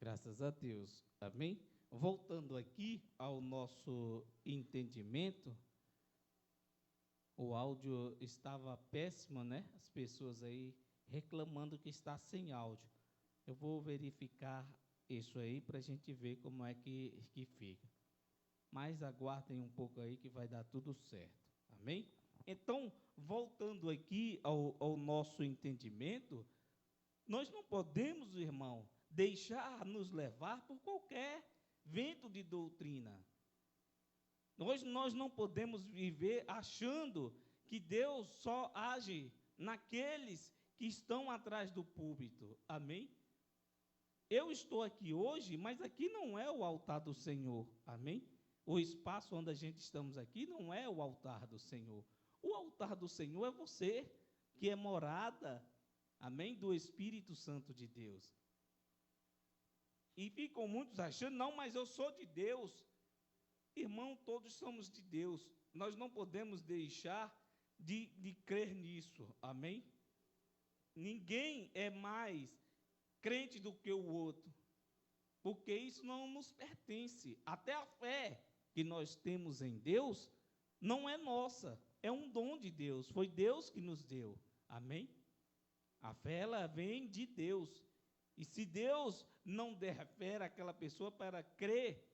Graças a Deus. Amém? Voltando aqui ao nosso entendimento, o áudio estava péssimo, né? As pessoas aí reclamando que está sem áudio. Eu vou verificar isso aí para a gente ver como é que fica. Mas aguardem um pouco aí que vai dar tudo certo. Amém? Então, voltando aqui ao nosso entendimento, nós não podemos, irmão, deixar nos levar por qualquer vento de doutrina. Nós não podemos viver achando que Deus só age naqueles que estão atrás do púlpito. Amém? Eu estou aqui hoje, mas aqui não é o altar do Senhor. Amém? O espaço onde a gente estamos aqui não é o altar do Senhor. O altar do Senhor é você, que é morada, amém, do Espírito Santo de Deus. E ficam muitos achando, não, mas eu sou de Deus. Irmão, todos somos de Deus. Nós não podemos deixar de crer nisso, amém? Ninguém é mais crente do que o outro, porque isso não nos pertence. Até a fé que nós temos em Deus não é nossa, é um dom de Deus, foi Deus que nos deu, amém? A fé, ela vem de Deus, e se Deus não der fé àquela pessoa para crer,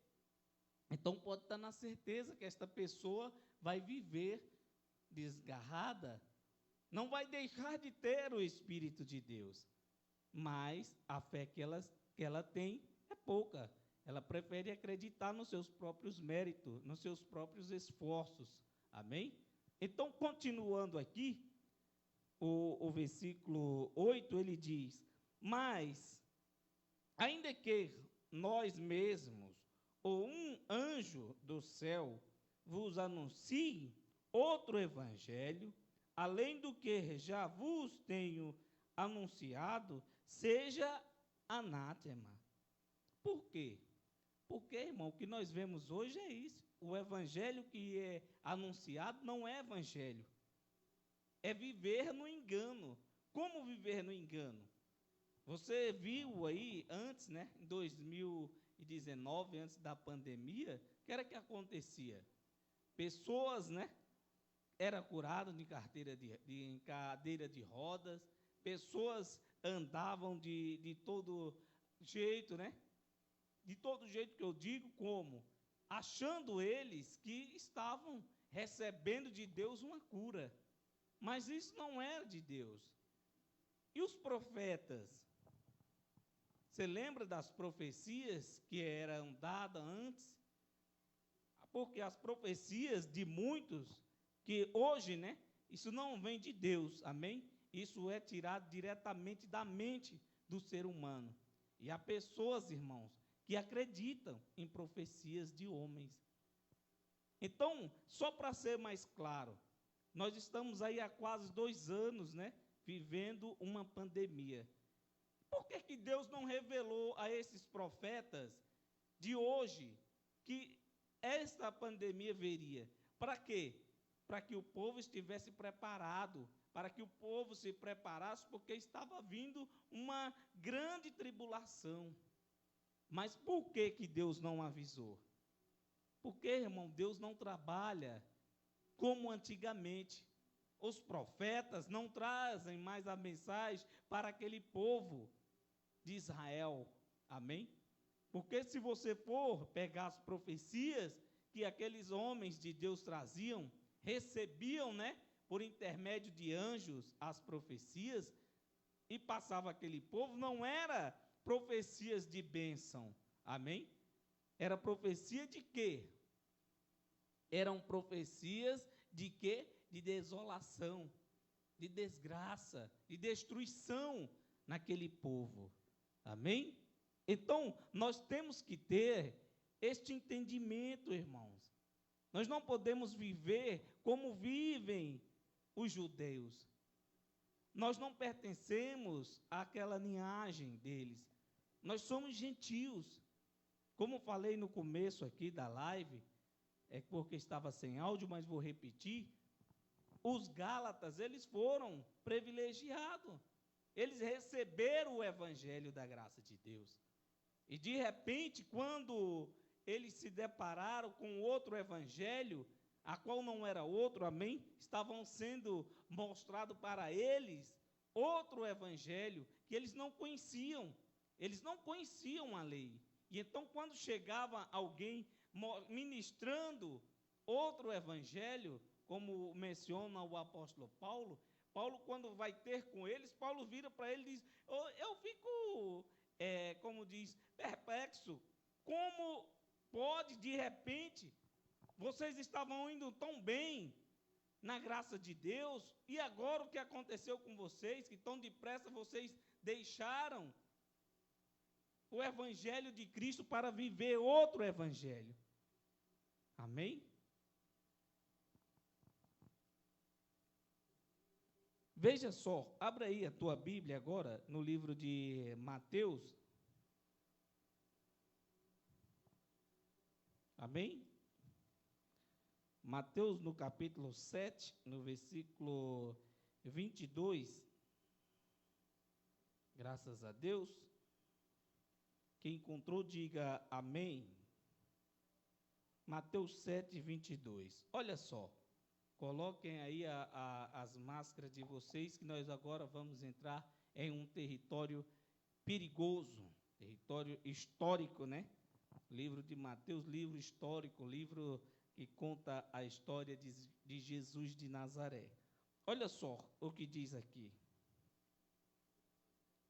então pode estar na certeza que esta pessoa vai viver desgarrada, não vai deixar de ter o Espírito de Deus, mas a fé que ela tem é pouca. Ela prefere acreditar nos seus próprios méritos, nos seus próprios esforços. Amém? Então, continuando aqui, o versículo 8, ele diz: mas, ainda que nós mesmos, ou um anjo do céu, vos anuncie outro evangelho, além do que já vos tenho anunciado, seja anátema. Por quê? Porque, irmão, o que nós vemos hoje é isso. O evangelho que é anunciado não é evangelho. É viver no engano. Como viver no engano? Você viu aí antes, né, em 2019, antes da pandemia, o que era que acontecia? Pessoas, né, eram curadas em cadeira de rodas, pessoas andavam de todo jeito, né? De todo jeito que eu digo, como? Achando eles que estavam recebendo de Deus uma cura. Mas isso não era de Deus. E os profetas? Você lembra das profecias que eram dadas antes? Porque as profecias de muitos, que hoje, né? Isso não vem de Deus, amém? Isso é tirado diretamente da mente do ser humano. E há pessoas, irmãos, que acreditam em profecias de homens. Então, só para ser mais claro, nós estamos aí há quase 2 anos, né, vivendo uma pandemia. Por que Deus não revelou a esses profetas de hoje que esta pandemia viria? Para quê? Para que o povo estivesse preparado, para que o povo se preparasse, porque estava vindo uma grande tribulação. Mas por que Deus não avisou? Porque, irmão, Deus não trabalha como antigamente. Os profetas não trazem mais a mensagem para aquele povo de Israel. Amém? Porque se você for pegar as profecias que aqueles homens de Deus traziam, recebiam, né, por intermédio de anjos, as profecias, e passava aquele povo, não era profecias de bênção, amém? Era profecia de quê? Eram profecias de quê? De desolação, de desgraça, de destruição naquele povo, amém? Então, nós temos que ter este entendimento, irmãos. Nós não podemos viver como vivem os judeus. Nós não pertencemos àquela linhagem deles. Nós somos gentios. Como falei no começo aqui da live, é porque estava sem áudio, mas vou repetir. Os gálatas, eles foram privilegiados. Eles receberam o evangelho da graça de Deus. E de repente, quando eles se depararam com outro evangelho, a qual não era outro, amém? Estavam sendo mostrado para eles outro evangelho que eles não conheciam. Eles não conheciam a lei. E então, quando chegava alguém ministrando outro evangelho, como menciona o apóstolo Paulo, Paulo, quando vai ter com eles, Paulo vira para ele e diz: eu fico, como diz, perplexo. Como pode, de repente, vocês estavam indo tão bem na graça de Deus, e agora o que aconteceu com vocês, que tão depressa vocês deixaram o evangelho de Cristo para viver outro evangelho? Amém? Veja só, abra aí a tua Bíblia agora, no livro de Mateus. Amém? Mateus, no capítulo 7, no versículo 22. Graças a Deus. Quem encontrou, diga amém. Mateus 7, 22. Olha só. Coloquem aí as máscaras de vocês, que nós agora vamos entrar em um território perigoso, território histórico, né? Livro de Mateus, livro histórico, livro que conta a história de Jesus de Nazaré. Olha só o que diz aqui.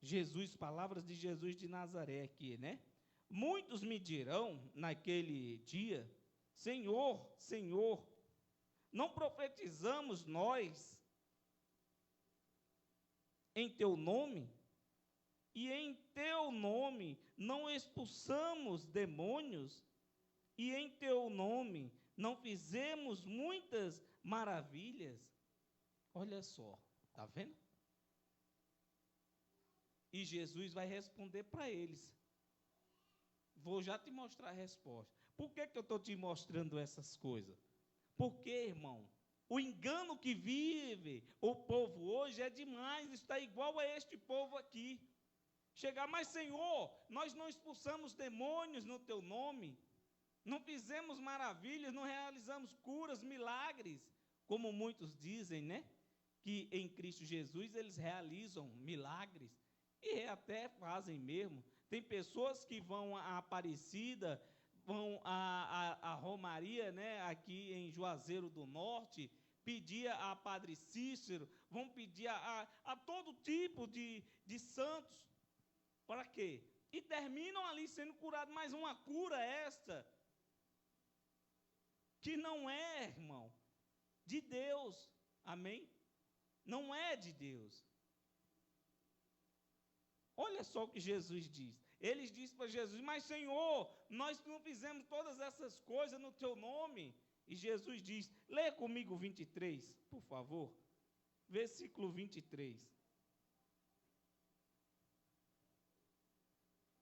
Jesus, palavras de Jesus de Nazaré aqui, né? Muitos me dirão naquele dia: Senhor, Senhor, não profetizamos nós em teu nome? E em teu nome não expulsamos demônios? E em teu nome não fizemos muitas maravilhas? Olha só, está vendo? E Jesus vai responder para eles. Vou já te mostrar a resposta. Por que eu estou te mostrando essas coisas? Porque, irmão, o engano que vive o povo hoje é demais, está igual a este povo aqui. Chegar, mas Senhor, nós não expulsamos demônios no teu nome, não fizemos maravilhas, não realizamos curas, milagres, como muitos dizem, né? Que em Cristo Jesus eles realizam milagres, e até fazem mesmo. Tem pessoas que vão à Aparecida, vão à Romaria, né, aqui em Juazeiro do Norte, pedir a Padre Cícero, vão pedir a todo tipo de santos. Para quê? E terminam ali sendo curados, mas uma cura esta, que não é, irmão, de Deus, amém? Não é de Deus. Olha só o que Jesus diz. Eles dizem para Jesus: mas Senhor, nós não fizemos todas essas coisas no teu nome. E Jesus diz, lê comigo 23, por favor. Versículo 23.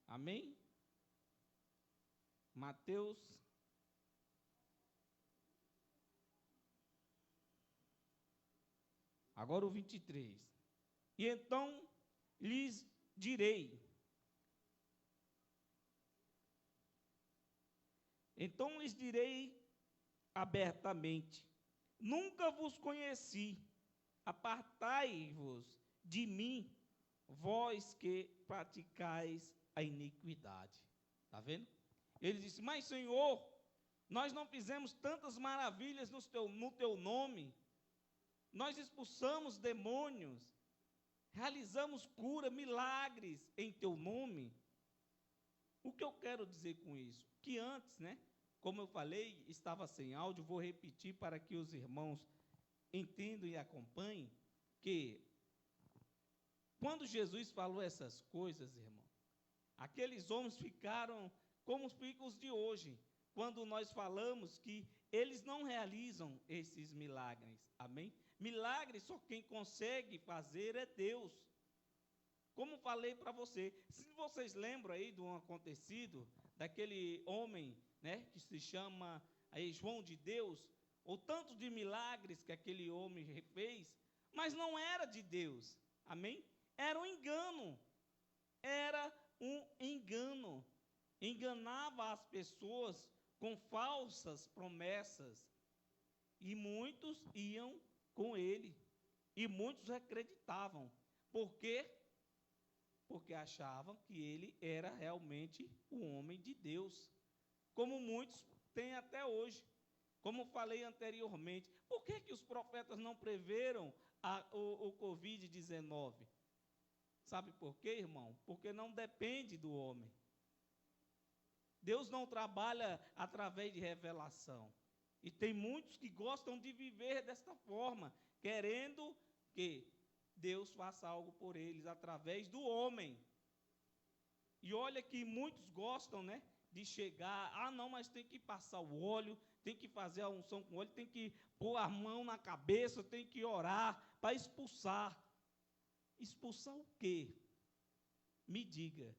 Amém? Mateus. Agora o 23. E então lhes direi. Então lhes direi abertamente: nunca vos conheci, apartai-vos de mim, vós que praticais a iniquidade. Está vendo? Ele disse: mas Senhor, nós não fizemos tantas maravilhas no teu nome, nós expulsamos demônios, realizamos cura, milagres em teu nome. O que eu quero dizer com isso? Que antes, né, como eu falei, estava sem áudio, vou repetir para que os irmãos entendam e acompanhem, que quando Jesus falou essas coisas, irmão, aqueles homens ficaram como ficam os de hoje, quando nós falamos que eles não realizam esses milagres, amém? Milagres só quem consegue fazer é Deus. Como falei para você, se vocês lembram aí de um acontecido, daquele homem, né, que se chama aí João de Deus, ou tanto de milagres que aquele homem fez, mas não era de Deus, amém? Era um engano, enganava as pessoas com falsas promessas, e muitos iam com ele, e muitos acreditavam. Por quê? Porque achavam que ele era realmente o homem de Deus, como muitos têm até hoje. Como falei anteriormente, por que os profetas não preveram o Covid-19? Sabe por quê, irmão? Porque não depende do homem. Deus não trabalha através de revelação. E tem muitos que gostam de viver desta forma, querendo que Deus faça algo por eles através do homem. E olha que muitos gostam, né, de chegar, não, mas tem que passar o óleo, tem que fazer a unção com óleo, tem que pôr a mão na cabeça, tem que orar para expulsar. Expulsar o quê? Me diga.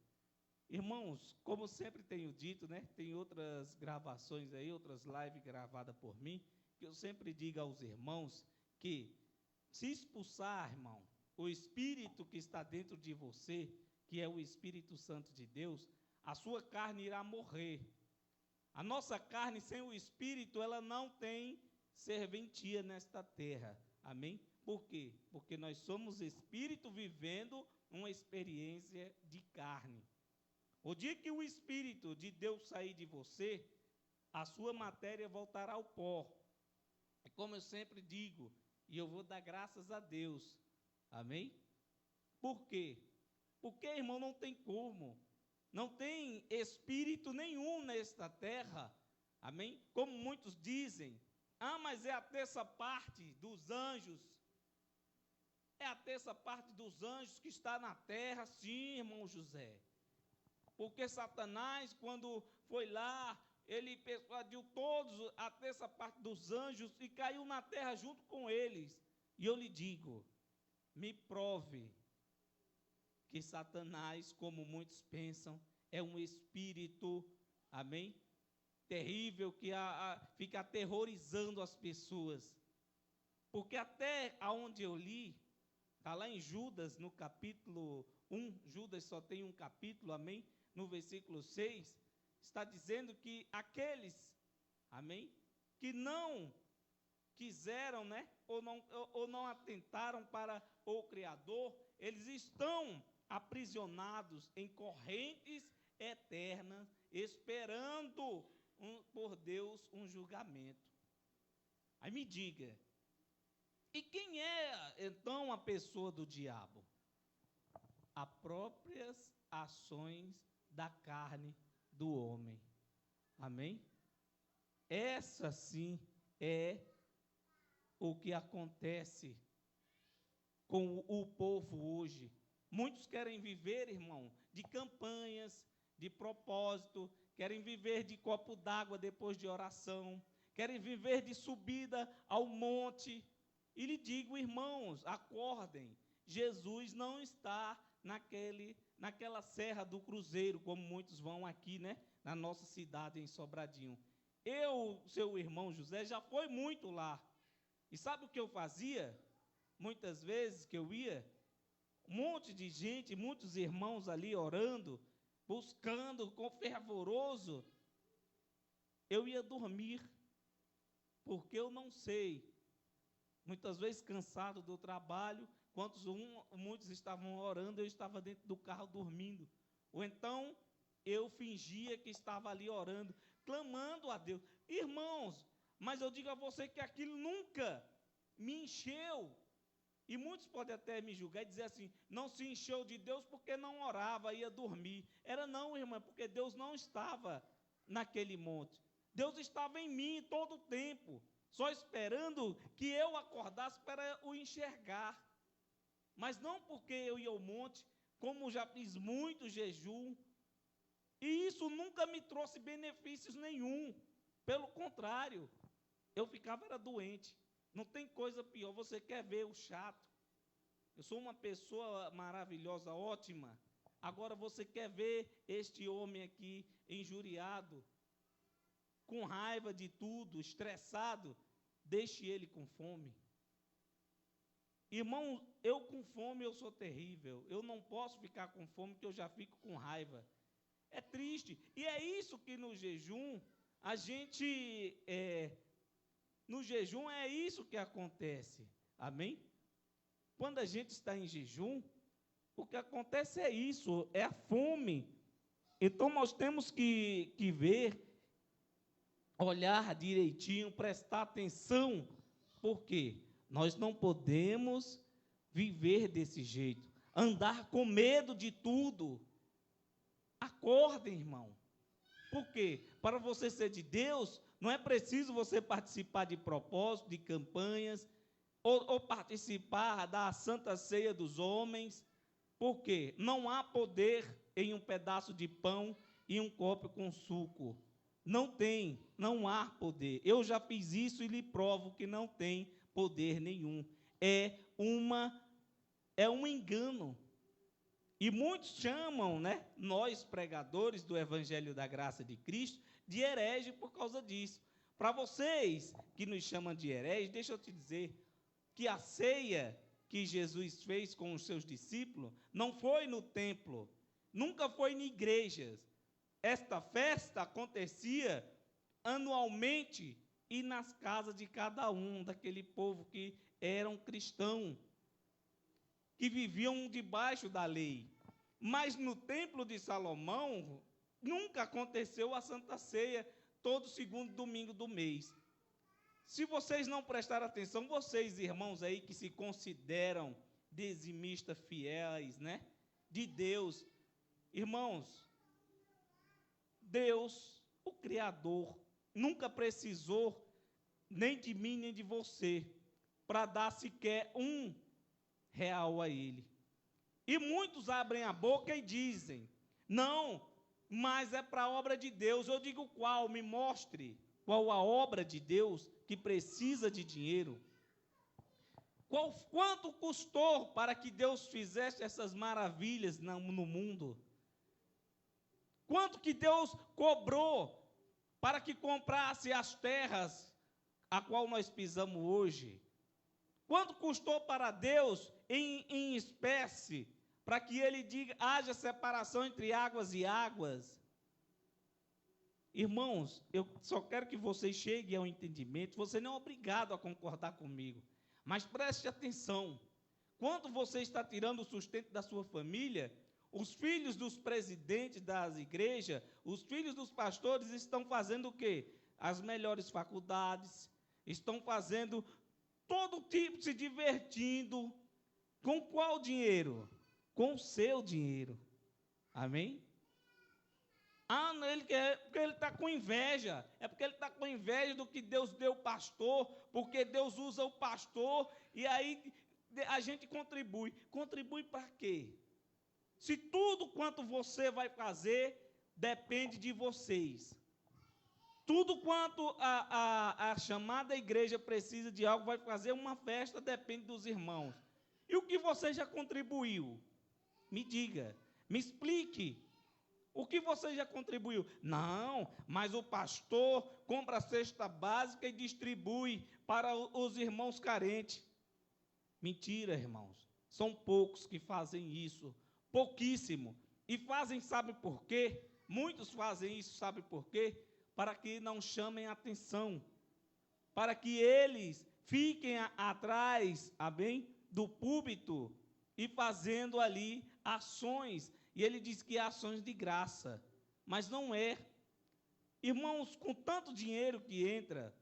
Irmãos, como sempre tenho dito, né, tem outras gravações aí, outras lives gravadas por mim, que eu sempre digo aos irmãos que se expulsar, irmão, o Espírito que está dentro de você, que é o Espírito Santo de Deus, a sua carne irá morrer. A nossa carne sem o Espírito, ela não tem serventia nesta terra. Amém? Por quê? Porque nós somos Espírito vivendo uma experiência de carne. O dia que o Espírito de Deus sair de você, a sua matéria voltará ao pó. É como eu sempre digo, e eu vou dar graças a Deus. Amém? Por quê? Porque, irmão, não tem como. Não tem espírito nenhum nesta terra. Amém? Como muitos dizem, mas é a terça parte dos anjos. É a terça parte dos anjos que está na terra. Sim, irmão José. Porque Satanás, quando foi lá, ele persuadiu todos, a terça parte dos anjos, e caiu na terra junto com eles. E eu lhe digo, me prove que Satanás, como muitos pensam, é um espírito, amém? Terrível, que fica aterrorizando as pessoas. Porque até aonde eu li, está lá em Judas, no capítulo 1, Judas só tem um capítulo, amém? No versículo 6, está dizendo que aqueles, amém? Que não quiseram, né? Ou não atentaram para o Criador, eles estão aprisionados em correntes eternas, esperando por Deus um julgamento. Aí me diga, e quem é então a pessoa do diabo? As próprias ações da carne do homem. Amém? Essa sim é o que acontece com o povo hoje. Muitos querem viver, irmão, de campanhas, de propósito, querem viver de copo d'água depois de oração, querem viver de subida ao monte. E lhe digo, irmãos, acordem, Jesus não está naquela Serra do Cruzeiro, como muitos vão aqui, né, na nossa cidade, em Sobradinho. Seu irmão José, já foi muito lá. E sabe o que eu fazia? Muitas vezes que eu ia, um monte de gente, muitos irmãos ali orando, buscando com fervoroso, eu ia dormir, porque eu não sei, muitas vezes cansado do trabalho, muitos estavam orando, eu estava dentro do carro dormindo, ou então eu fingia que estava ali orando, clamando a Deus. Irmãos, mas eu digo a você que aquilo nunca me encheu. E muitos podem até me julgar e dizer assim, não se encheu de Deus porque não orava, ia dormir. Era não, irmã, porque Deus não estava naquele monte. Deus estava em mim todo o tempo, só esperando que eu acordasse para o enxergar. Mas não porque eu ia ao monte, como já fiz muito jejum. E isso nunca me trouxe benefícios nenhum. Pelo contrário, eu ficava doente. Não tem coisa pior, você quer ver o chato. Eu sou uma pessoa maravilhosa, ótima. Agora você quer ver este homem aqui injuriado, com raiva de tudo, estressado, deixe ele com fome. Irmão, eu com fome eu sou terrível. Eu não posso ficar com fome, porque eu já fico com raiva. É triste. E é isso que no jejum, a gente, no jejum é isso que acontece. Amém? Quando a gente está em jejum, o que acontece é isso, é a fome. Então nós temos que ver, olhar direitinho, prestar atenção, porque nós não podemos viver desse jeito, andar com medo de tudo. Acordem, irmão. Por quê? Para você ser de Deus, não é preciso você participar de propósitos, de campanhas, ou participar da Santa Ceia dos homens. Por quê? Não há poder em um pedaço de pão e um copo com suco. Não tem, não há poder. Eu já fiz isso e lhe provo que não tem poder nenhum. É um engano. E muitos chamam, nós pregadores do Evangelho da Graça de Cristo, de herege por causa disso. Para vocês que nos chamam de herege, deixa eu te dizer que a ceia que Jesus fez com os seus discípulos não foi no templo, nunca foi em igrejas. Esta festa acontecia anualmente e nas casas de cada um daquele povo que eram cristãos, que viviam debaixo da lei. Mas no templo de Salomão, nunca aconteceu a Santa Ceia, todo segundo domingo do mês. Se vocês não prestarem atenção, vocês, irmãos aí que se consideram dizimistas fiéis, de Deus, irmãos, Deus, o Criador, nunca precisou nem de mim, nem de você, para dar sequer R$1 a Ele. E muitos abrem a boca e dizem, não, mas é para a obra de Deus. Eu digo qual? Me mostre qual a obra de Deus que precisa de dinheiro. Quanto custou para que Deus fizesse essas maravilhas no mundo? Quanto que Deus cobrou para que comprasse as terras a qual nós pisamos hoje? Quanto custou para Deus em espécie, para que Ele diga, haja separação entre águas e águas? Irmãos, eu só quero que vocês cheguem ao entendimento, você não é obrigado a concordar comigo, mas preste atenção, quando você está tirando o sustento da sua família, os filhos dos presidentes das igrejas, os filhos dos pastores estão fazendo o quê? As melhores faculdades, estão fazendo todo tipo, se divertindo. Com qual dinheiro? Com o seu dinheiro. Amém? Não, ele quer, porque ele está com inveja. É porque ele está com inveja do que Deus deu ao pastor, porque Deus usa o pastor, e aí a gente contribui. Contribui para quê? Se tudo quanto você vai fazer depende de vocês. Tudo quanto a chamada igreja precisa de algo, vai fazer uma festa, depende dos irmãos. E o que você já contribuiu? Me diga, me explique. O que você já contribuiu? Não, mas o pastor compra a cesta básica e distribui para os irmãos carentes. Mentira, irmãos. São poucos que fazem isso. Pouquíssimo. E fazem, sabe por quê? Muitos fazem isso, sabe por quê? Para que não chamem atenção. Para que eles fiquem atrás, amém, do púlpito e fazendo ali ações. E ele diz que é ações de graça, mas não é. Irmãos, com tanto dinheiro que entra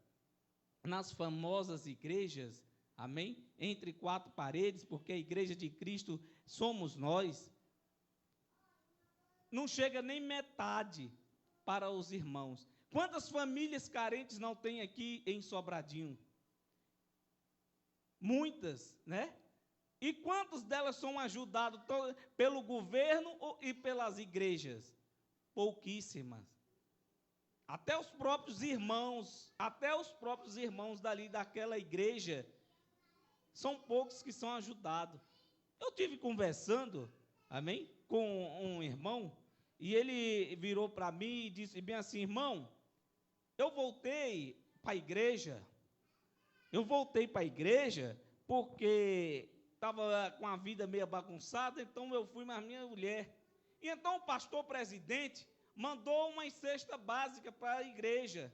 nas famosas igrejas, amém? Entre quatro paredes, porque a igreja de Cristo somos nós, não chega nem metade para os irmãos. Quantas famílias carentes não tem aqui em Sobradinho? Muitas, E quantas delas são ajudadas pelo governo e pelas igrejas? Pouquíssimas. Até os próprios irmãos dali daquela igreja, são poucos que são ajudados. Eu tive conversando, amém, com um irmão, e ele virou para mim e disse bem assim, irmão, eu voltei para a igreja porque estava com a vida meio bagunçada, então eu fui mais minha mulher. E então o pastor presidente mandou uma cesta básica para a igreja.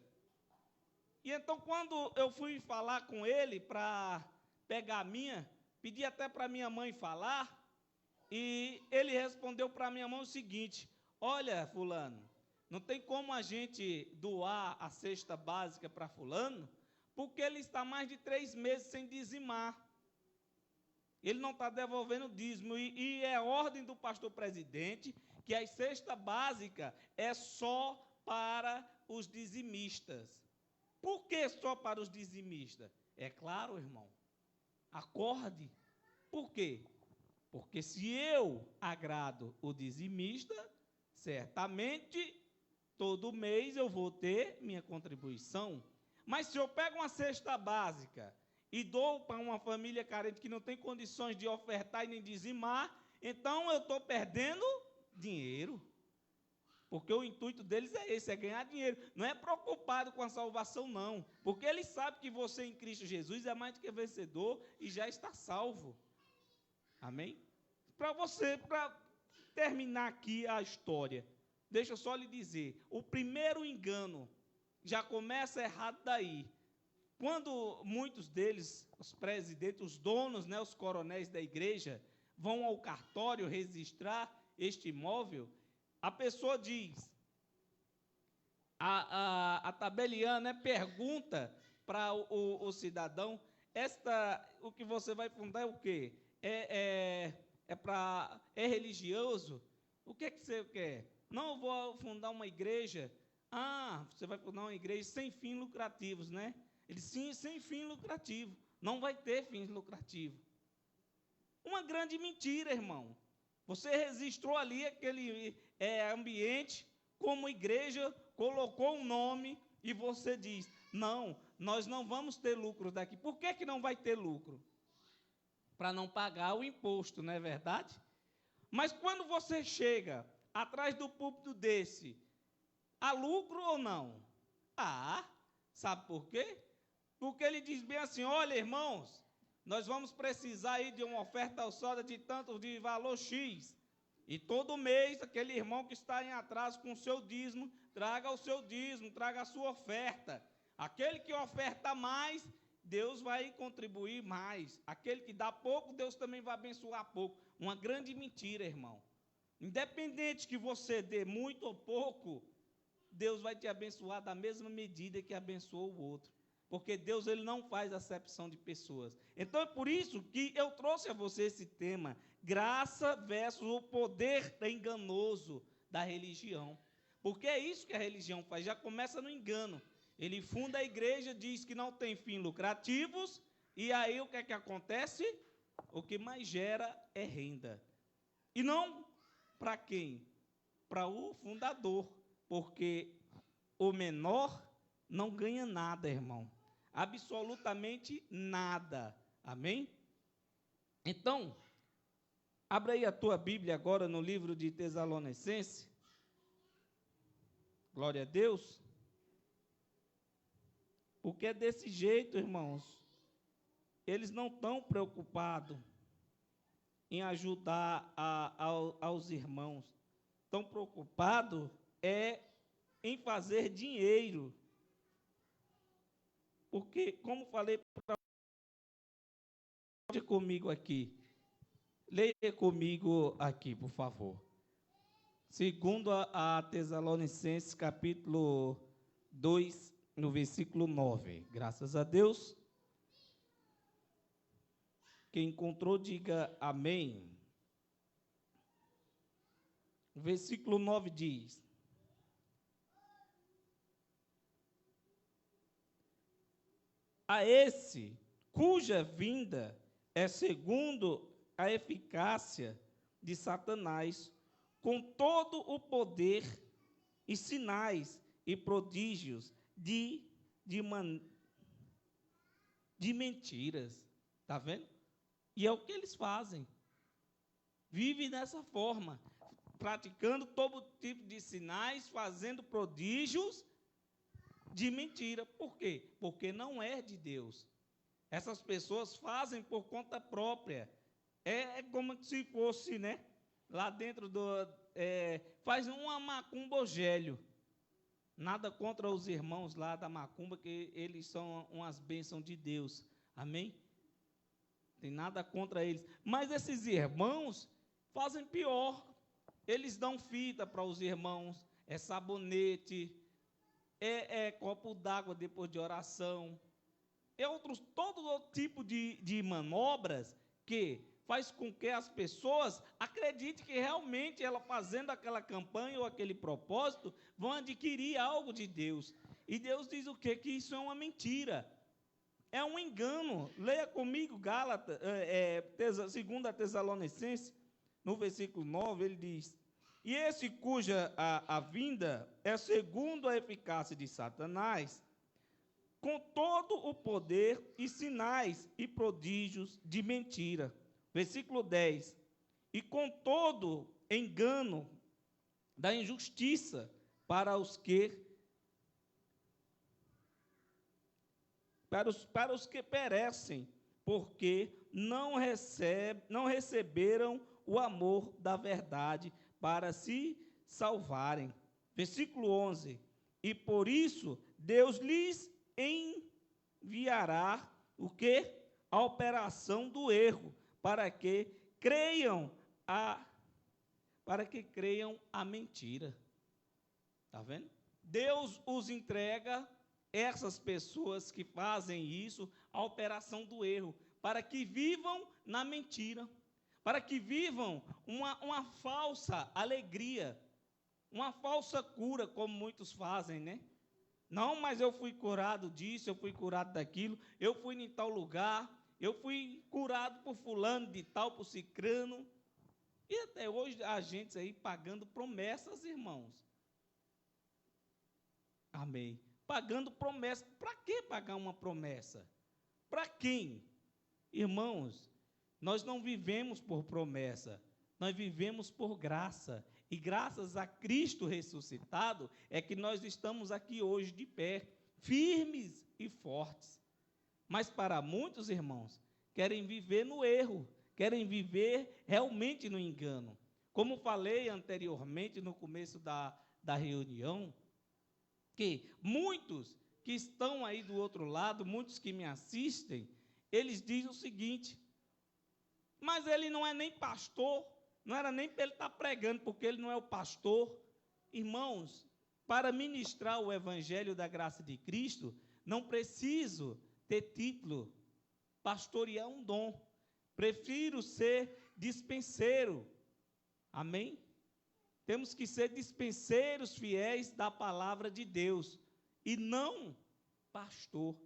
E então, quando eu fui falar com ele para pegar a minha, pedi até para minha mãe falar, e ele respondeu para minha mãe o seguinte: olha, fulano, não tem como a gente doar a cesta básica para fulano, porque ele está mais de 3 meses sem dizimar. Ele não está devolvendo dízimo, e é ordem do pastor presidente que a cesta básica é só para os dizimistas. Por que só para os dizimistas? É claro, irmão, acorde. Por quê? Porque se eu agrado o dizimista, certamente todo mês eu vou ter minha contribuição. Mas se eu pego uma cesta básica e dou para uma família carente que não tem condições de ofertar e nem dizimar, então eu estou perdendo dinheiro. Porque o intuito deles é esse, é ganhar dinheiro. Não é preocupado com a salvação, não. Porque eles sabem que você em Cristo Jesus é mais do que vencedor e já está salvo. Amém? Para terminar aqui a história, deixa eu só lhe dizer, o primeiro engano já começa errado daí. Quando muitos deles, os presidentes, os donos, né, os coronéis da igreja, vão ao cartório registrar este imóvel, a pessoa diz, a tabeliana, né, pergunta para o cidadão, o que você vai fundar é o quê? É religioso? O que você quer? Não, eu vou fundar uma igreja. Ah, você vai fundar uma igreja sem fins lucrativos, né? Ele, sim, sem fim lucrativo. Não vai ter fins lucrativos. Uma grande mentira, irmão. Você registrou ali aquele ambiente como igreja, colocou um nome e você diz, não, nós não vamos ter lucro daqui. Por que não vai ter lucro? Para não pagar o imposto, não é verdade? Mas quando você chega atrás do púlpito desse, há lucro ou não? Sabe por quê? Porque ele diz bem assim, olha, irmãos, nós vamos precisar aí de uma oferta alçada de tanto de valor X. E todo mês, aquele irmão que está em atraso com o seu dízimo, traga o seu dízimo, traga a sua oferta. Aquele que oferta mais, Deus vai contribuir mais. Aquele que dá pouco, Deus também vai abençoar pouco. Uma grande mentira, irmão. Independente que você dê muito ou pouco, Deus vai te abençoar da mesma medida que abençoou o outro. Porque Deus, ele não faz acepção de pessoas. Então é por isso que eu trouxe a você esse tema, graça versus o poder enganoso da religião. Porque é isso que a religião faz, já começa no engano. Ele funda a igreja, diz que não tem fins lucrativos, e aí o que é que acontece? O que mais gera é renda. E não para quem? Para o fundador, porque o menor não ganha nada, irmão. Absolutamente nada. Amém? Então, abra aí a tua Bíblia agora no livro de Tessalonicenses. Glória a Deus. Porque é desse jeito, irmãos. Eles não estão preocupados em ajudar aos irmãos. Estão preocupados em fazer dinheiro. Porque, como falei, leia comigo aqui. Leia comigo aqui, por favor. Segundo a Tessalonicenses, capítulo 2, no versículo 9. Graças a Deus. Quem encontrou, diga amém. O versículo 9 diz: a esse, cuja vinda é segundo a eficácia de Satanás, com todo o poder e sinais e prodígios de mentiras. Está vendo? E é o que eles fazem. Vivem dessa forma, praticando todo tipo de sinais, fazendo prodígios de mentira. Por quê? Porque não é de Deus. Essas pessoas fazem por conta própria. É como se fosse, né? Lá dentro faz uma macumbogélio. Nada contra os irmãos lá da macumba, que eles são umas bênçãos de Deus. Amém? Tem nada contra eles. Mas esses irmãos fazem pior. Eles dão fita para os irmãos, sabonete, copo d'água depois de oração, todo outro tipo de manobras que faz com que as pessoas acreditem que realmente ela fazendo aquela campanha ou aquele propósito vão adquirir algo de Deus. E Deus diz o quê? Que isso é uma mentira. É um engano. Leia comigo Gálatas, 2 Tessalonicenses, no versículo 9, ele diz: e esse cuja a vinda é segundo a eficácia de Satanás, com todo o poder e sinais e prodígios de mentira. Versículo 10, e com todo engano da injustiça para os que perecem, porque não receberam o amor da verdade para se salvarem. Versículo 11, e por isso Deus lhes enviará o quê? A operação do erro, para que creiam a mentira. Está vendo? Deus os entrega, essas pessoas que fazem isso, a operação do erro, para que vivam na mentira, para que vivam uma falsa alegria, uma falsa cura, como muitos fazem, né? Não, mas eu fui curado disso, eu fui curado daquilo, eu fui em tal lugar, eu fui curado por fulano de tal, por cicrano. E até hoje a gente aí pagando promessas, irmãos. Amém. Pagando promessa. Para que pagar uma promessa? Para quem? Irmãos, nós não vivemos por promessa, nós vivemos por graça. E graças a Cristo ressuscitado é que nós estamos aqui hoje de pé, firmes e fortes. Mas para muitos irmãos, querem viver no erro, querem viver realmente no engano. Como falei anteriormente no começo da reunião, que muitos que estão aí do outro lado, muitos que me assistem, eles dizem o seguinte: mas ele não é nem pastor, não era nem para ele estar pregando, porque ele não é o pastor. Irmãos, para ministrar o evangelho da graça de Cristo, não preciso ter título. Pastorear é um dom. Prefiro ser dispenseiro. Amém? Temos que ser dispenseiros fiéis da palavra de Deus, e não pastor.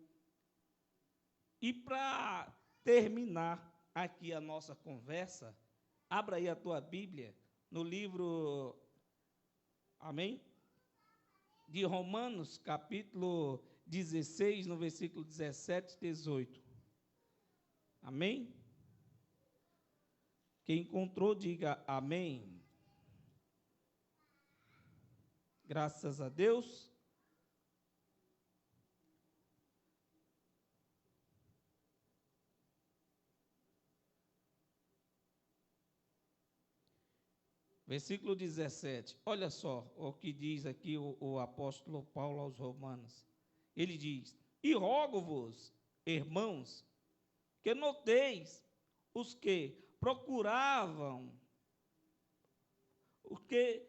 E para terminar aqui a nossa conversa, abra aí a tua Bíblia, no livro, amém? De Romanos, capítulo 16, no versículo 17 e 18. Amém? Quem encontrou, diga amém. Graças a Deus. Versículo 17, olha só o que diz aqui o apóstolo Paulo aos Romanos. Ele diz: e rogo-vos, irmãos, que noteis os que procuravam, os que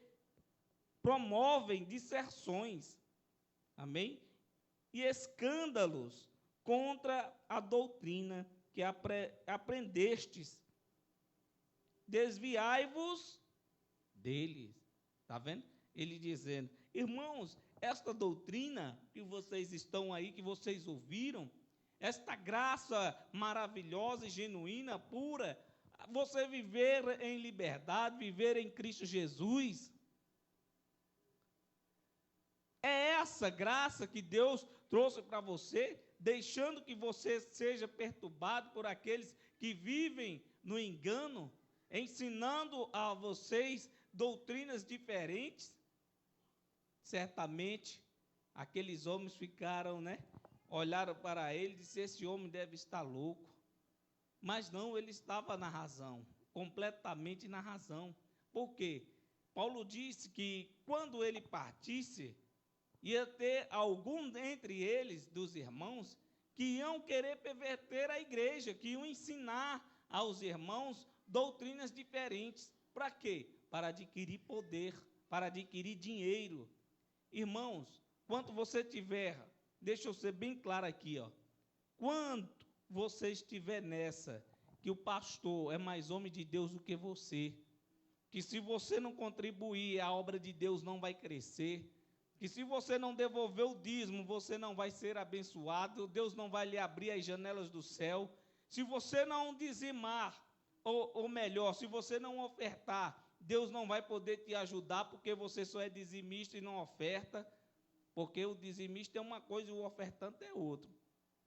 promovem disserções, amém? E escândalos contra a doutrina que aprendestes. Desviai-vos deles. Está vendo? Ele dizendo: irmãos, esta doutrina que vocês estão aí, que vocês ouviram, esta graça maravilhosa e genuína, pura, você viver em liberdade, viver em Cristo Jesus, é essa graça que Deus trouxe para você, deixando que você seja perturbado por aqueles que vivem no engano, ensinando a vocês doutrinas diferentes. Certamente, aqueles homens ficaram, olharam para ele e disseram: esse homem deve estar louco. Mas não, ele estava na razão, completamente na razão. Por quê? Paulo disse que quando ele partisse, ia ter algum entre eles, dos irmãos, que iam querer perverter a igreja, que iam ensinar aos irmãos doutrinas diferentes. Para quê? Para adquirir poder, para adquirir dinheiro. Irmãos, quanto você tiver, deixa eu ser bem claro aqui, quanto você estiver nessa, que o pastor é mais homem de Deus do que você, que se você não contribuir, a obra de Deus não vai crescer, que se você não devolver o dízimo, você não vai ser abençoado, Deus não vai lhe abrir as janelas do céu. Se você não dizimar, ou melhor, se você não ofertar, Deus não vai poder te ajudar, porque você só é dizimista e não oferta, porque o dizimista é uma coisa e o ofertante é outra.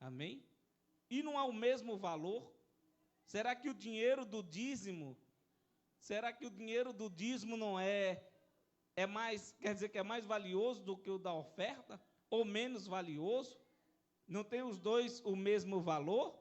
Amém? E não há o mesmo valor? Será que o dinheiro do dízimo, não é mais, quer dizer que é mais valioso do que o da oferta? Ou menos valioso? Não tem os dois o mesmo valor?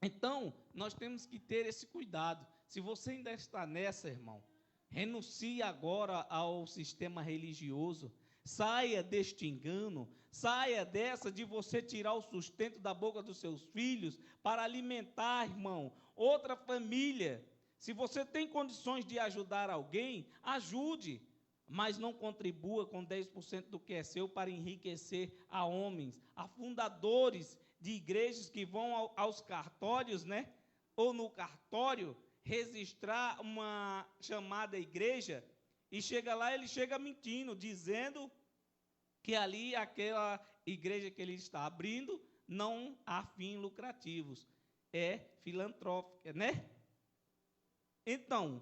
Então, nós temos que ter esse cuidado. Se você ainda está nessa, irmão, renuncie agora ao sistema religioso, saia deste engano, saia dessa de você tirar o sustento da boca dos seus filhos para alimentar, irmão, outra família. Se você tem condições de ajudar alguém, ajude, mas não contribua com 10% do que é seu para enriquecer a homens, a fundadores de igrejas que vão aos cartórios, né? Ou no cartório, registrar uma chamada igreja, e chega lá, ele chega mentindo, dizendo que ali, aquela igreja que ele está abrindo, não há fins lucrativos, é filantrópica, né? Então,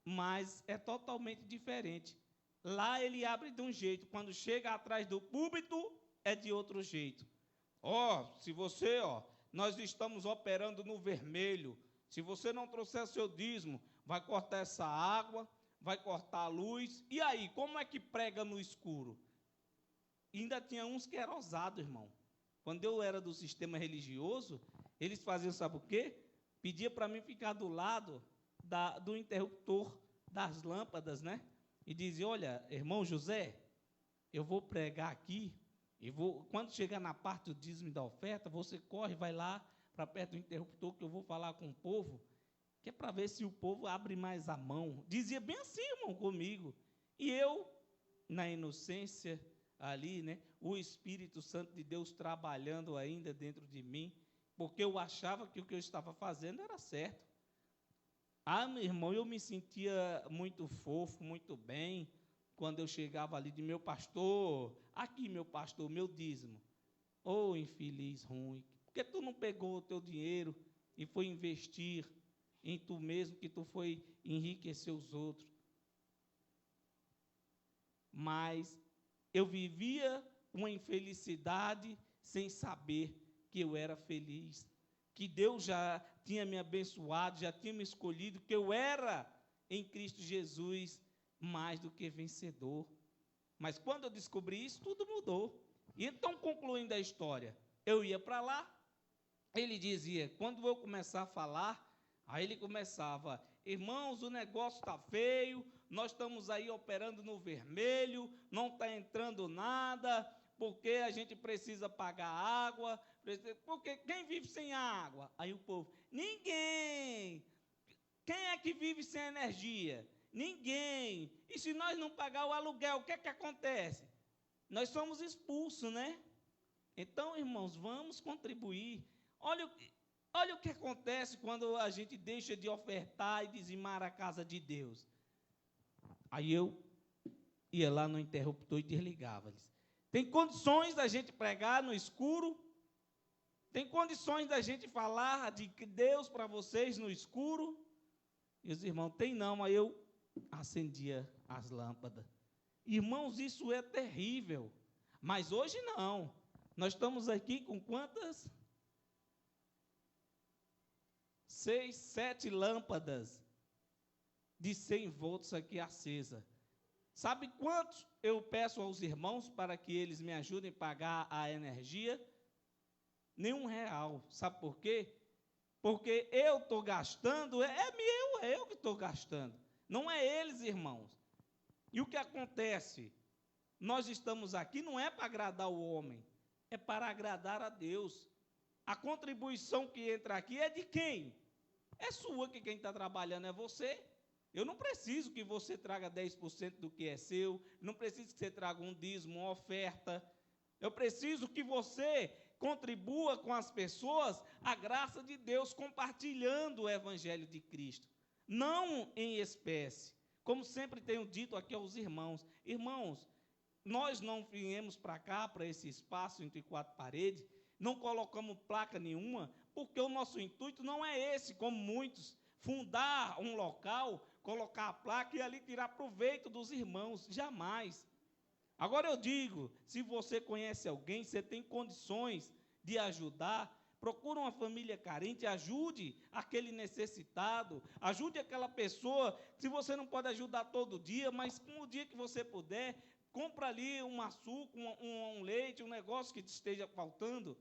mas é totalmente diferente. Lá ele abre de um jeito, quando chega atrás do púlpito, é de outro jeito. Se você, nós estamos operando no vermelho, se você não trouxer seu dízimo, vai cortar essa água, vai cortar a luz, e aí, como é que prega no escuro? E ainda tinha uns que eram ousados, irmão. Quando eu era do sistema religioso, eles faziam, sabe o quê? Pedia para mim ficar do lado do interruptor das lâmpadas, né? E dizia, olha, irmão José, eu vou pregar aqui, quando chegar na parte do dízimo e da oferta, você corre, vai lá para perto do interruptor, que eu vou falar com o povo, que é para ver se o povo abre mais a mão. Dizia bem assim, irmão, comigo. E eu, na inocência ali, né, o Espírito Santo de Deus trabalhando ainda dentro de mim, porque eu achava que o que eu estava fazendo era certo. Meu irmão, eu me sentia muito fofo, muito bem, quando eu chegava ali de meu pastor, aqui meu pastor, meu dízimo. Infeliz, ruim, porque tu não pegou o teu dinheiro e foi investir em tu mesmo, que tu foi enriquecer os outros. Mas eu vivia uma infelicidade sem saber que eu era feliz, que Deus já tinha me abençoado, já tinha me escolhido, que eu era em Cristo Jesus mais do que vencedor. Mas quando eu descobri isso, tudo mudou. E então, concluindo a história, eu ia para lá, ele dizia, quando eu começar a falar, aí ele começava, irmãos, o negócio está feio, nós estamos aí operando no vermelho, não está entrando nada, porque a gente precisa pagar água, porque quem vive sem água? Aí o povo, ninguém. Quem é que vive sem energia? Ninguém. E se nós não pagar o aluguel, o que é que acontece? Nós somos expulsos, né? Então, irmãos, vamos contribuir. Olha o que acontece quando a gente deixa de ofertar e dizimar a casa de Deus. Aí eu ia lá no interruptor e desligava-lhes. Tem condições da gente pregar no escuro? Tem condições da gente falar de Deus para vocês no escuro? E os irmãos, tem não, aí eu acendia as lâmpadas. Irmãos, isso é terrível. Mas hoje não. Nós estamos aqui com quantas? 6, 7 lâmpadas de 100 volts aqui acesa. Sabe quantos eu peço aos irmãos para que eles me ajudem a pagar a energia? Nenhum real. Sabe por quê? Porque eu estou gastando, é eu que estou gastando. Não é eles, irmãos. E o que acontece? Nós estamos aqui não é para agradar o homem, é para agradar a Deus. A contribuição que entra aqui é de quem? É sua, que quem está trabalhando é você. Eu não preciso que você traga 10% do que é seu, não preciso que você traga um dízimo, uma oferta. Eu preciso que você contribua com as pessoas a graça de Deus, compartilhando o Evangelho de Cristo. Não em espécie. Como sempre tenho dito aqui aos irmãos. Irmãos, nós não viemos para cá, para esse espaço entre quatro paredes, não colocamos placa nenhuma, porque o nosso intuito não é esse, como muitos, fundar um local, colocar a placa e ali tirar proveito dos irmãos, jamais. Agora eu digo, se você conhece alguém, você tem condições de ajudar, procura uma família carente, ajude aquele necessitado, ajude aquela pessoa, se você não pode ajudar todo dia, mas no dia que você puder, compra ali um açúcar, um leite, um negócio que te esteja faltando,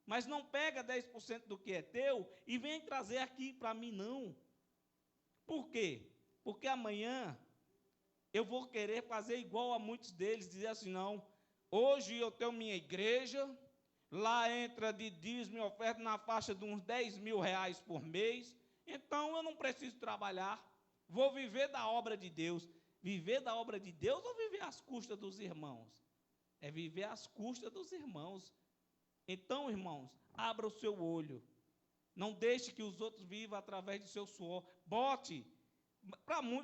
mas não pega 10% do que é teu e vem trazer aqui para mim, não. Por quê? Porque amanhã eu vou querer fazer igual a muitos deles, dizer assim, não, hoje eu tenho minha igreja, lá entra de dízimo e oferta na faixa de uns 10 mil reais por mês, então eu não preciso trabalhar, vou viver da obra de Deus. Viver da obra de Deus ou viver às custas dos irmãos? É viver às custas dos irmãos. Então, irmãos, abra o seu olho. Não deixe que os outros vivam através do seu suor. Bote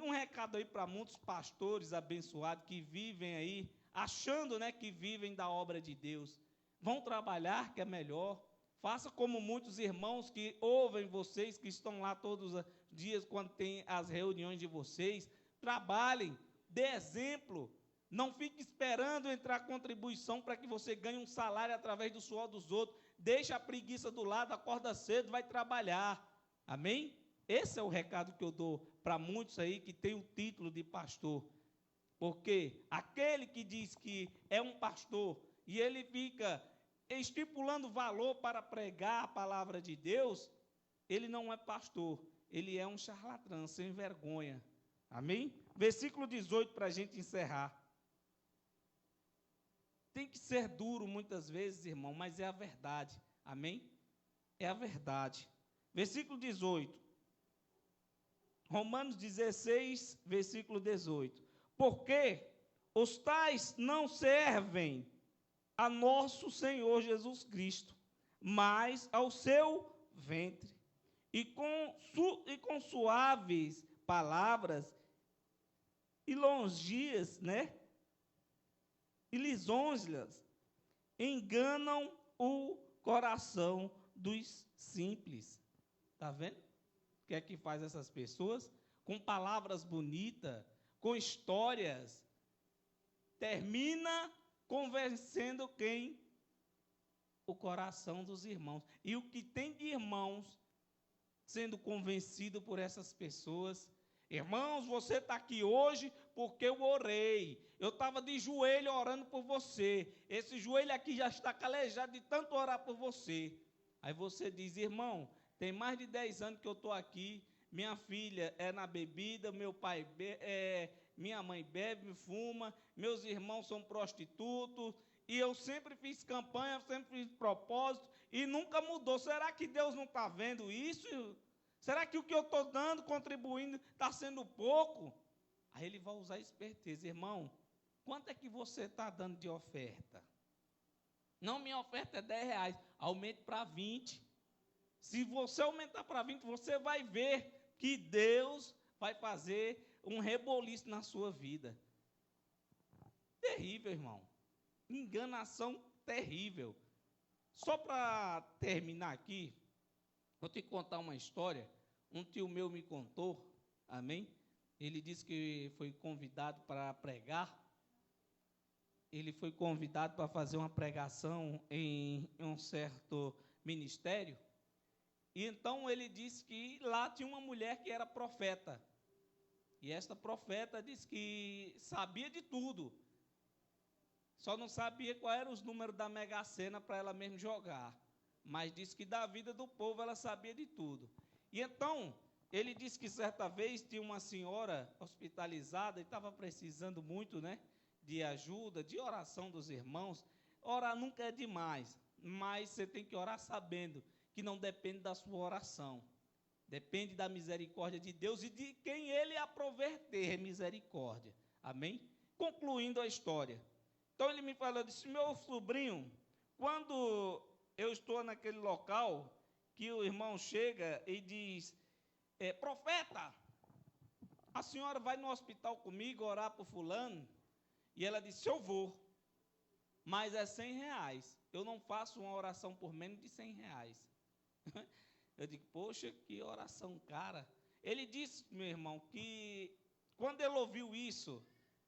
um recado aí para muitos pastores abençoados que vivem aí, achando, né, que vivem da obra de Deus. Vão trabalhar, que é melhor. Faça como muitos irmãos que ouvem vocês, que estão lá todos os dias, quando tem as reuniões de vocês. Trabalhem, dê exemplo. Não fique esperando entrar contribuição para que você ganhe um salário através do suor dos outros. Deixa a preguiça do lado, acorda cedo, vai trabalhar. Amém? Esse é o recado que eu dou para muitos aí que tem o título de pastor. Porque aquele que diz que é um pastor e ele fica estipulando valor para pregar a palavra de Deus, ele não é pastor, ele é um charlatão, sem vergonha. Amém? Versículo 18 para a gente encerrar. Tem que ser duro muitas vezes, irmão, mas é a verdade. Amém? É a verdade. Versículo 18. Romanos 16, versículo 18. Porque os tais não servem a nosso Senhor Jesus Cristo, mas ao seu ventre. E com suaves palavras e longias, né? E lisonjas, enganam o coração dos simples. Está vendo? O que é que faz essas pessoas? Com palavras bonitas, com histórias, termina convencendo quem? O coração dos irmãos. E o que tem de irmãos sendo convencido por essas pessoas? Irmãos, você está aqui hoje porque eu orei. Eu estava de joelho orando por você. Esse joelho aqui já está calejado de tanto orar por você. Aí você diz, irmão, tem mais de 10 anos que eu estou aqui. Minha filha é na bebida, meu pai minha mãe bebe, fuma, meus irmãos são prostitutos. E eu sempre fiz campanha, sempre fiz propósito e nunca mudou. Será que Deus não está vendo isso? Será que o que eu estou dando, contribuindo, está sendo pouco? Aí ele vai usar esperteza. Irmão, quanto é que você está dando de oferta? Não, minha oferta é 10 reais. Aumente para 20. Se você aumentar para 20, você vai ver que Deus vai fazer um reboliço na sua vida. Terrível, irmão. Enganação terrível. Só para terminar aqui, vou te contar uma história. Um tio meu me contou, amém? Ele disse que foi convidado para pregar. Ele foi convidado para fazer uma pregação em um certo ministério. E então ele disse que lá tinha uma mulher que era profeta. E esta profeta disse que sabia de tudo. Só não sabia qual eram os números da Mega Sena para ela mesmo jogar. Mas disse que da vida do povo ela sabia de tudo. E então, Ele disse que certa vez tinha uma senhora hospitalizada e estava precisando muito, né, de ajuda, de oração dos irmãos. Orar nunca é demais, mas você tem que orar sabendo que não depende da sua oração. Depende da misericórdia de Deus e de quem Ele aprover ter misericórdia. Amém? Concluindo a história. Então ele me falou, disse, meu sobrinho, quando eu estou naquele local, que o irmão chega e diz, profeta, a senhora vai no hospital comigo orar por fulano? E ela disse, eu vou, mas é R$100. Eu não faço uma oração por menos de R$100. Eu digo, poxa, que oração cara. Ele disse, meu irmão, que quando ele ouviu isso,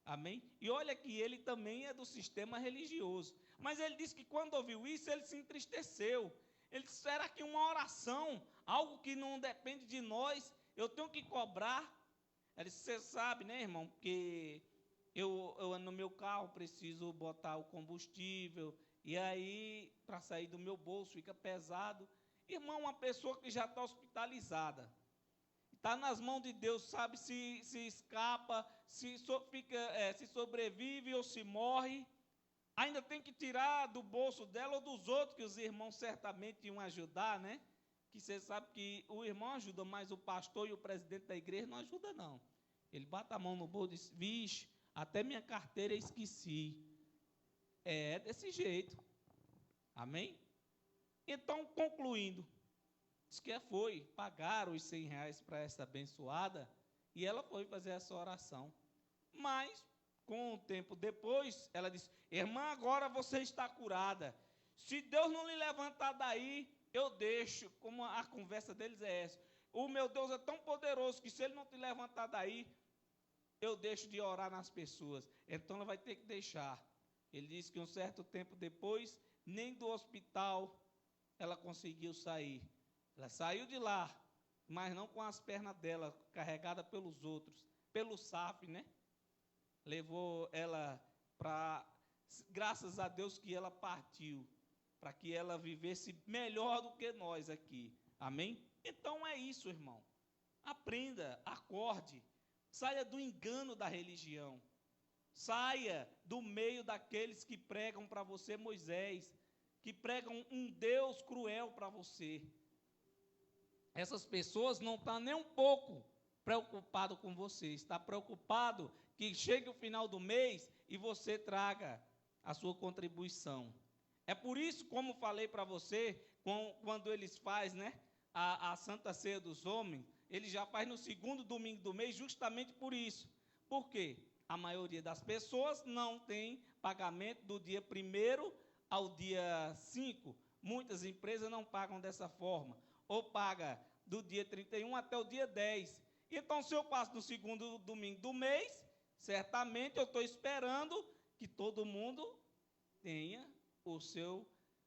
amém? E olha que ele também é do sistema religioso. Mas ele disse que quando ouviu isso, ele se entristeceu. Ele disse, será que uma oração, algo que não depende de nós, eu tenho que cobrar? Ele disse, você sabe, né, irmão, porque eu no meu carro preciso botar o combustível, e aí, para sair do meu bolso, fica pesado. Irmão, uma pessoa que já está hospitalizada, está nas mãos de Deus, sabe se escapa, se sobrevive ou se morre, ainda tem que tirar do bolso dela ou dos outros, que os irmãos certamente iam ajudar, né? Que você sabe que o irmão ajuda, mas o pastor e o presidente da igreja não ajudam, não. Ele bate a mão no bolso e diz, vixe, até minha carteira esqueci. É desse jeito. Amém? Então, concluindo, diz que pagaram os R$100 para essa abençoada, e ela foi fazer essa oração. Mas, com o tempo depois, ela disse, irmã, agora você está curada. Se Deus não lhe levantar daí, eu deixo, como a conversa deles é essa. O meu Deus é tão poderoso que se Ele não te levantar daí, eu deixo de orar nas pessoas. Então ela vai ter que deixar. Ele disse que um certo tempo depois, nem do hospital ela conseguiu sair. Ela saiu de lá, mas não com as pernas dela, carregada pelos outros, pelo SAF, né? Levou ela para, graças a Deus que ela partiu, para que ela vivesse melhor do que nós aqui. Amém? Então é isso, irmão. Aprenda, acorde, saia do engano da religião. Saia do meio daqueles que pregam para você Moisés, que pregam um Deus cruel para você. Essas pessoas não estão nem um pouco preocupadas com você, está preocupado que chegue o final do mês e você traga a sua contribuição. É por isso, como falei para você, quando eles fazem, né, a Santa Ceia dos Homens, eles já fazem no segundo domingo do mês, justamente por isso. Por quê? A maioria das pessoas não tem pagamento do dia 1º ao dia 5. Muitas empresas não pagam dessa forma, ou paga do dia 31 até o dia 10. Então, se eu passo no segundo domingo do mês, certamente eu estou esperando que todo mundo tenha o seu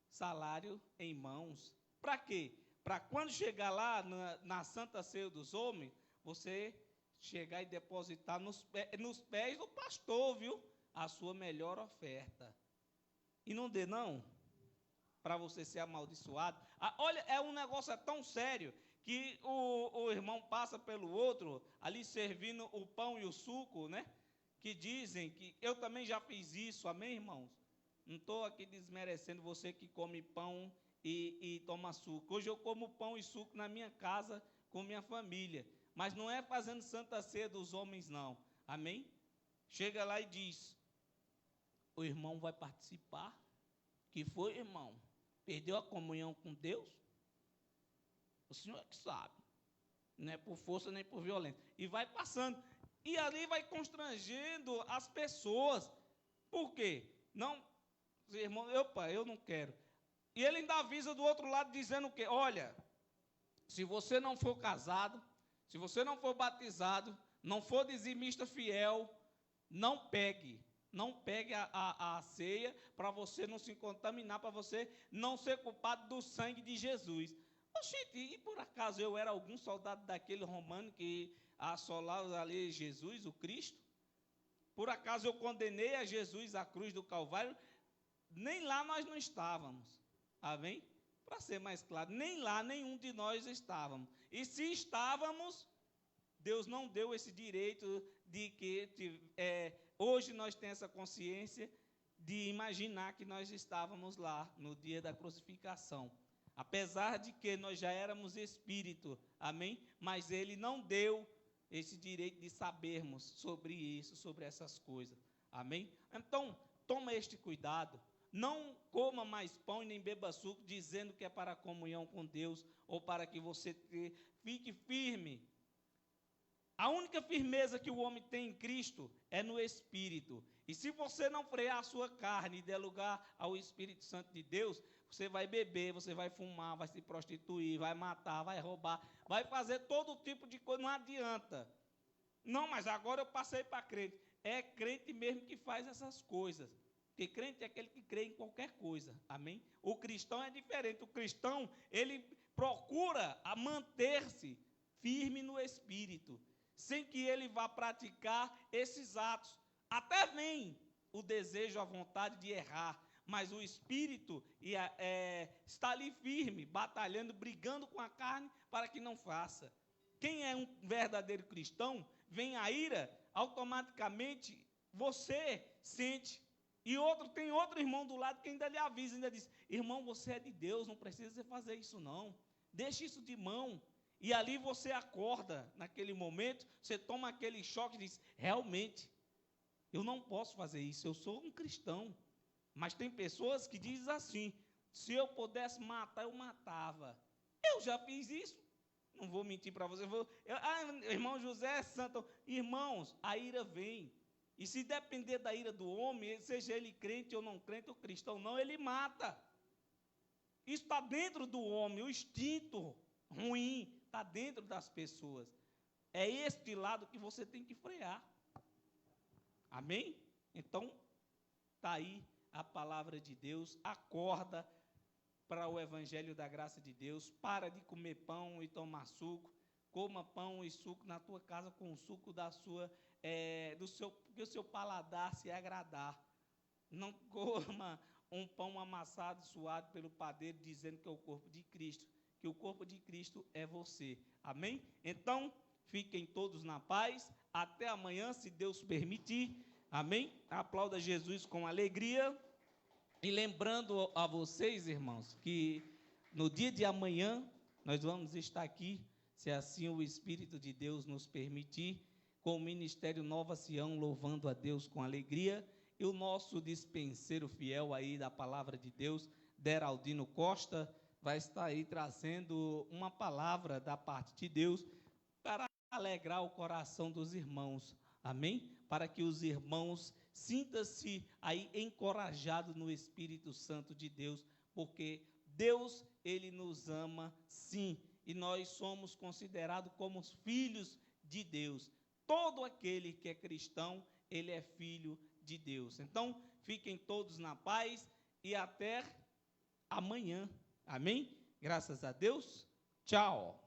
salário em mãos. Para quê? Para quando chegar lá na Santa Ceia dos Homens, você chegar e depositar nos pés do pastor, viu? A sua melhor oferta. E não dê não, para você ser amaldiçoado. Olha, é um negócio tão sério, que o irmão passa pelo outro, ali servindo o pão e o suco, né? Que dizem que eu também já fiz isso, amém, irmãos? Não estou aqui desmerecendo você que come pão e toma suco. Hoje eu como pão e suco na minha casa com minha família, mas não é fazendo Santa Ceia dos Homens, não, amém? Chega lá e diz, o irmão vai participar? Que foi, irmão? Perdeu a comunhão com Deus? O senhor é que sabe, não é por força nem por violência. E vai passando, e ali vai constrangendo as pessoas. Por quê? Não, irmão, eu não quero. E ele ainda avisa do outro lado dizendo o quê? Olha, se você não for casado, se você não for batizado, não for dizimista fiel, não pegue a ceia, para você não se contaminar, para você não ser culpado do sangue de Jesus. Oxente, e por acaso eu era algum soldado daquele romano que assolava ali Jesus, o Cristo? Por acaso eu condenei a Jesus à cruz do Calvário? Nem lá nós não estávamos. Amém? Para ser mais claro, nem lá nenhum de nós estávamos. E se estávamos, Deus não deu esse direito de que hoje nós temos essa consciência de imaginar que nós estávamos lá no dia da crucificação. Apesar de que nós já éramos espírito, amém? Mas ele não deu esse direito de sabermos sobre isso, sobre essas coisas, amém? Então, toma este cuidado, não coma mais pão e nem beba suco, dizendo que é para a comunhão com Deus, ou para que você fique firme. A única firmeza que o homem tem em Cristo é no Espírito. E se você não frear a sua carne e der lugar ao Espírito Santo de Deus, você vai beber, você vai fumar, vai se prostituir, vai matar, vai roubar, vai fazer todo tipo de coisa, não adianta. Não, mas agora eu passei para crente. É crente mesmo que faz essas coisas. Porque crente é aquele que crê em qualquer coisa, amém? O cristão é diferente. O cristão, ele procura manter-se firme no Espírito, sem que ele vá praticar esses atos. Até vem o desejo, a vontade de errar, mas o espírito está ali firme, batalhando, brigando com a carne para que não faça. Quem é um verdadeiro cristão, vem a ira, automaticamente você sente. E tem outro irmão do lado que ainda lhe avisa, ainda diz: irmão, você é de Deus, não precisa fazer isso não, deixa isso de mão. E ali você acorda, naquele momento, você toma aquele choque e diz: realmente, eu não posso fazer isso, eu sou um cristão. Mas tem pessoas que dizem assim: se eu pudesse matar, eu matava. Eu já fiz isso, não vou mentir para você. Irmão José é santo. Irmãos, a ira vem. E se depender da ira do homem, seja ele crente ou não crente, ou cristão não, ele mata. Isso está dentro do homem, o instinto ruim está dentro das pessoas. É este lado que você tem que frear. Amém? Então, está aí a palavra de Deus. Acorda para o evangelho da graça de Deus. Para de comer pão e tomar suco. Coma pão e suco na tua casa com o suco que o seu paladar se agradar. Não coma um pão amassado, suado pelo padeiro, dizendo que é o corpo de Cristo. Que o corpo de Cristo é você. Amém? Então, fiquem todos na paz. Até amanhã, se Deus permitir. Amém? Aplauda Jesus com alegria. E lembrando a vocês, irmãos, que no dia de amanhã, nós vamos estar aqui, se assim o Espírito de Deus nos permitir, com o Ministério Nova Sião, louvando a Deus com alegria. E o nosso dispenseiro fiel aí da palavra de Deus, Deraldino Costa, vai estar aí trazendo uma palavra da parte de Deus para alegrar o coração dos irmãos, amém? Para que os irmãos sintam-se aí encorajados no Espírito Santo de Deus, porque Deus, Ele nos ama sim, e nós somos considerados como filhos de Deus. Todo aquele que é cristão, ele é filho de Deus. Então, fiquem todos na paz e até amanhã. Amém? Graças a Deus. Tchau.